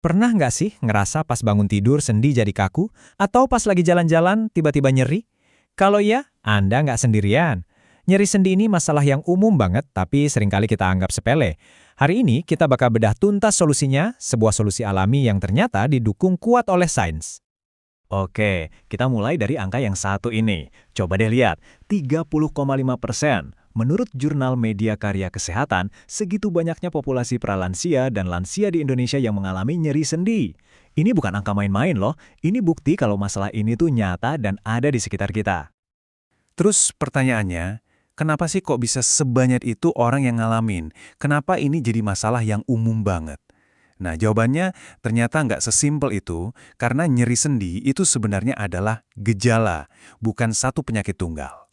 Pernah nggak sih ngerasa pas bangun tidur sendi jadi kaku? Atau pas lagi jalan-jalan tiba-tiba nyeri? Kalau iya, Anda nggak sendirian. Nyeri sendi ini masalah yang umum banget, tapi seringkali kita anggap sepele. Hari ini kita bakal bedah tuntas solusinya, sebuah solusi alami yang ternyata didukung kuat oleh sains. Oke, kita mulai dari angka yang satu ini. Coba deh lihat, 30,5%. Menurut jurnal Media Karya Kesehatan, segitu banyaknya populasi pralansia dan lansia di Indonesia yang mengalami nyeri sendi. Ini bukan angka main-main loh, ini bukti kalau masalah ini tuh nyata dan ada di sekitar kita. Terus pertanyaannya, kenapa sih kok bisa sebanyak itu orang yang ngalamin? Kenapa ini jadi masalah yang umum banget? Nah, jawabannya ternyata nggak sesimpel itu, karena nyeri sendi itu sebenarnya adalah gejala, bukan satu penyakit tunggal.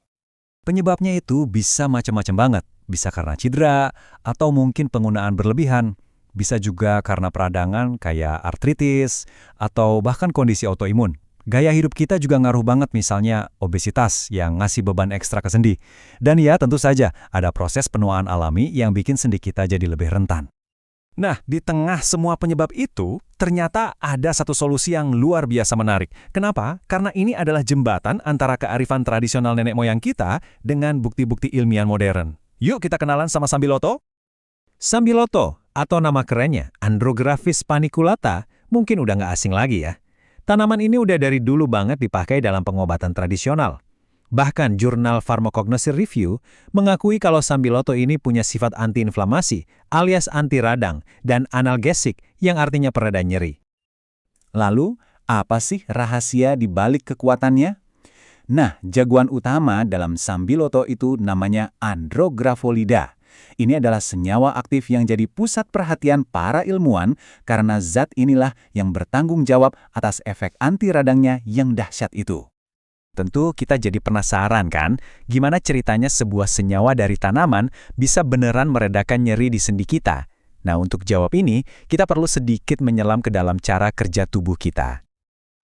Penyebabnya itu bisa macam-macam banget. Bisa karena cedera, atau mungkin penggunaan berlebihan. Bisa juga karena peradangan kayak artritis, atau bahkan kondisi autoimun. Gaya hidup kita juga ngaruh banget, misalnya obesitas yang ngasih beban ekstra ke sendi. Dan ya tentu saja ada proses penuaan alami yang bikin sendi kita jadi lebih rentan. Nah, di tengah semua penyebab itu, ternyata ada satu solusi yang luar biasa menarik. Kenapa? Karena ini adalah jembatan antara kearifan tradisional nenek moyang kita dengan bukti-bukti ilmiah modern. Yuk kita kenalan sama Sambiloto. Sambiloto, atau nama kerennya Andrographis paniculata, mungkin udah nggak asing lagi ya. Tanaman ini udah dari dulu banget dipakai dalam pengobatan tradisional. Bahkan jurnal Pharmacognosy Review mengakui kalau Sambiloto ini punya sifat antiinflamasi alias anti radang dan analgesik yang artinya pereda nyeri. Lalu, apa sih rahasia di balik kekuatannya? Nah, jagoan utama dalam Sambiloto itu namanya Andrographolida. Ini adalah senyawa aktif yang jadi pusat perhatian para ilmuwan karena zat inilah yang bertanggung jawab atas efek anti radangnya yang dahsyat itu. Tentu kita jadi penasaran kan, gimana ceritanya sebuah senyawa dari tanaman bisa beneran meredakan nyeri di sendi kita. Nah, untuk jawab ini, kita perlu sedikit menyelam ke dalam cara kerja tubuh kita.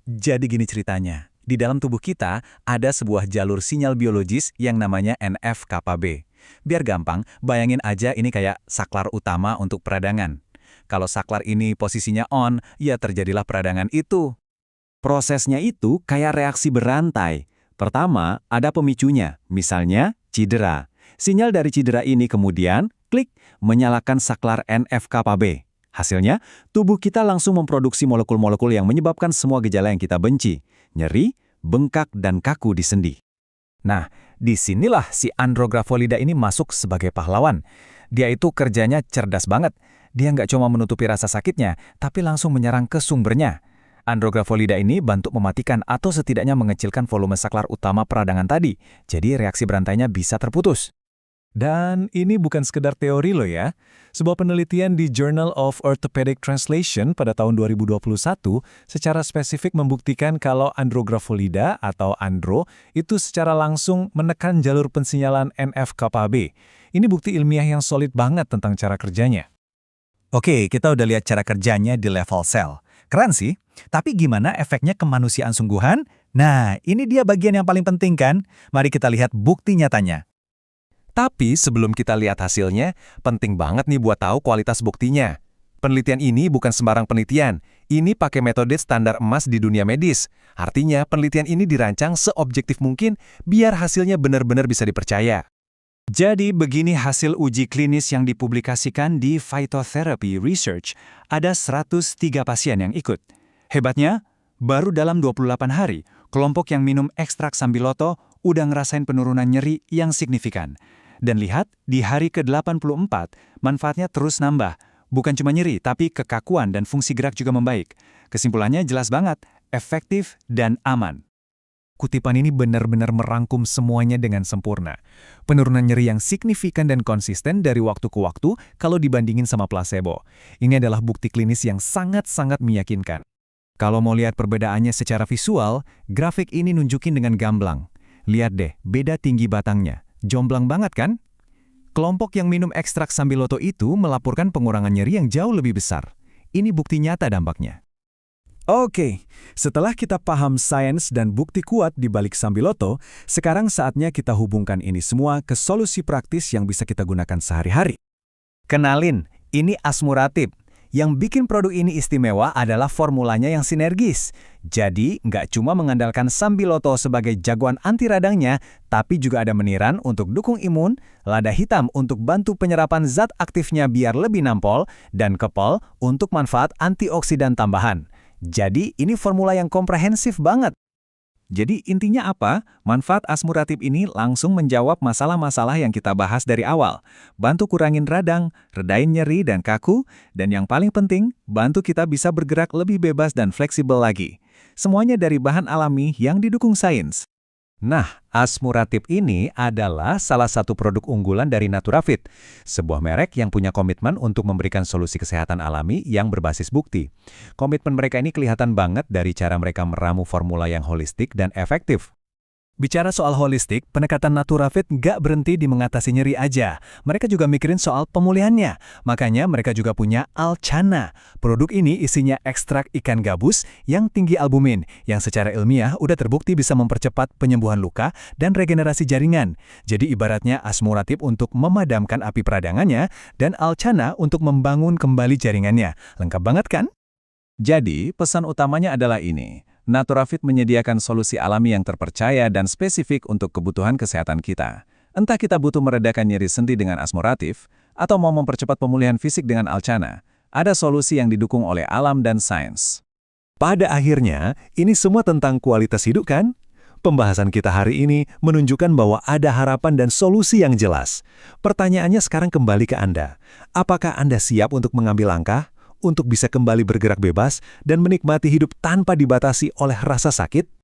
Jadi gini ceritanya, di dalam tubuh kita ada sebuah jalur sinyal biologis yang namanya NF-kappa B. Biar gampang, bayangin aja ini kayak saklar utama untuk peradangan. Kalau saklar ini posisinya on, ya terjadilah peradangan itu. Prosesnya itu kayak reaksi berantai. Pertama, ada pemicunya, misalnya cedera. Sinyal dari cedera ini kemudian, klik, menyalakan saklar NF-kappa B. Hasilnya, tubuh kita langsung memproduksi molekul-molekul yang menyebabkan semua gejala yang kita benci. Nyeri, bengkak, dan kaku di sendi. Nah, disinilah si Andrographolida ini masuk sebagai pahlawan. Dia itu kerjanya cerdas banget. Dia nggak cuma menutupi rasa sakitnya, tapi langsung menyerang ke sumbernya. Andrographolida ini bantu mematikan atau setidaknya mengecilkan volume saklar utama peradangan tadi, jadi reaksi berantainya bisa terputus. Dan ini bukan sekedar teori loh ya. Sebuah penelitian di Journal of Orthopedic Translation pada tahun 2021 secara spesifik membuktikan kalau Andrographolida atau Andro itu secara langsung menekan jalur pensinyalan NF-kappa B. Ini bukti ilmiah yang solid banget tentang cara kerjanya. Oke, kita udah lihat cara kerjanya di level sel. Keren sih, tapi gimana efeknya ke manusiaan sungguhan? Nah, ini dia bagian yang paling penting kan? Mari kita lihat bukti nyatanya. Tapi sebelum kita lihat hasilnya, penting banget nih buat tahu kualitas buktinya. Penelitian ini bukan sembarang penelitian. Ini pakai metode standar emas di dunia medis. Artinya, penelitian ini dirancang seobjektif mungkin biar hasilnya benar-benar bisa dipercaya. Jadi begini hasil uji klinis yang dipublikasikan di Phytotherapy Research. Ada 103 pasien yang ikut. Hebatnya, baru dalam 28 hari, kelompok yang minum ekstrak Sambiloto udah ngerasain penurunan nyeri yang signifikan. Dan lihat, di hari ke-84, manfaatnya terus nambah. Bukan cuma nyeri, tapi kekakuan dan fungsi gerak juga membaik. Kesimpulannya jelas banget, efektif dan aman. Kutipan ini benar-benar merangkum semuanya dengan sempurna. Penurunan nyeri yang signifikan dan konsisten dari waktu ke waktu kalau dibandingin sama placebo. Ini adalah bukti klinis yang sangat-sangat meyakinkan. Kalau mau lihat perbedaannya secara visual, grafik ini nunjukin dengan gamblang. Lihat deh, beda tinggi batangnya. Jomplang banget kan? Kelompok yang minum ekstrak Sambiloto itu melaporkan pengurangan nyeri yang jauh lebih besar. Ini bukti nyata dampaknya. Oke, setelah kita paham sains dan bukti kuat di balik Sambiloto, sekarang saatnya kita hubungkan ini semua ke solusi praktis yang bisa kita gunakan sehari-hari. Kenalin, ini asmuratib. Yang bikin produk ini istimewa adalah formulanya yang sinergis. Jadi, nggak cuma mengandalkan Sambiloto sebagai jagoan anti radangnya, tapi juga ada meniran untuk dukung imun, lada hitam untuk bantu penyerapan zat aktifnya biar lebih nampol, dan kepol untuk manfaat antioksidan tambahan. Jadi, ini formula yang komprehensif banget. Jadi intinya apa? Manfaat Asmuratif ini langsung menjawab masalah-masalah yang kita bahas dari awal. Bantu kurangin radang, redain nyeri dan kaku, dan yang paling penting, bantu kita bisa bergerak lebih bebas dan fleksibel lagi. Semuanya dari bahan alami yang didukung sains. Nah, Asmuratif ini adalah salah satu produk unggulan dari Naturafit, sebuah merek yang punya komitmen untuk memberikan solusi kesehatan alami yang berbasis bukti. Komitmen mereka ini kelihatan banget dari cara mereka meramu formula yang holistik dan efektif. Bicara soal holistik, pendekatan Naturafit nggak berhenti di mengatasi nyeri aja. Mereka juga mikirin soal pemulihannya. Makanya mereka juga punya Alchana. Produk ini isinya ekstrak ikan gabus yang tinggi albumin, yang secara ilmiah udah terbukti bisa mempercepat penyembuhan luka dan regenerasi jaringan. Jadi ibaratnya Asmuratif untuk memadamkan api peradangannya, dan Alchana untuk membangun kembali jaringannya. Lengkap banget kan? Jadi, pesan utamanya adalah ini. Naturafit menyediakan solusi alami yang terpercaya dan spesifik untuk kebutuhan kesehatan kita. Entah kita butuh meredakan nyeri sendi dengan Asmuratif, atau mau mempercepat pemulihan fisik dengan Alchana, ada solusi yang didukung oleh alam dan sains. Pada akhirnya, ini semua tentang kualitas hidup kan? Pembahasan kita hari ini menunjukkan bahwa ada harapan dan solusi yang jelas. Pertanyaannya sekarang kembali ke Anda. Apakah Anda siap untuk mengambil langkah? Untuk bisa kembali bergerak bebas dan menikmati hidup tanpa dibatasi oleh rasa sakit?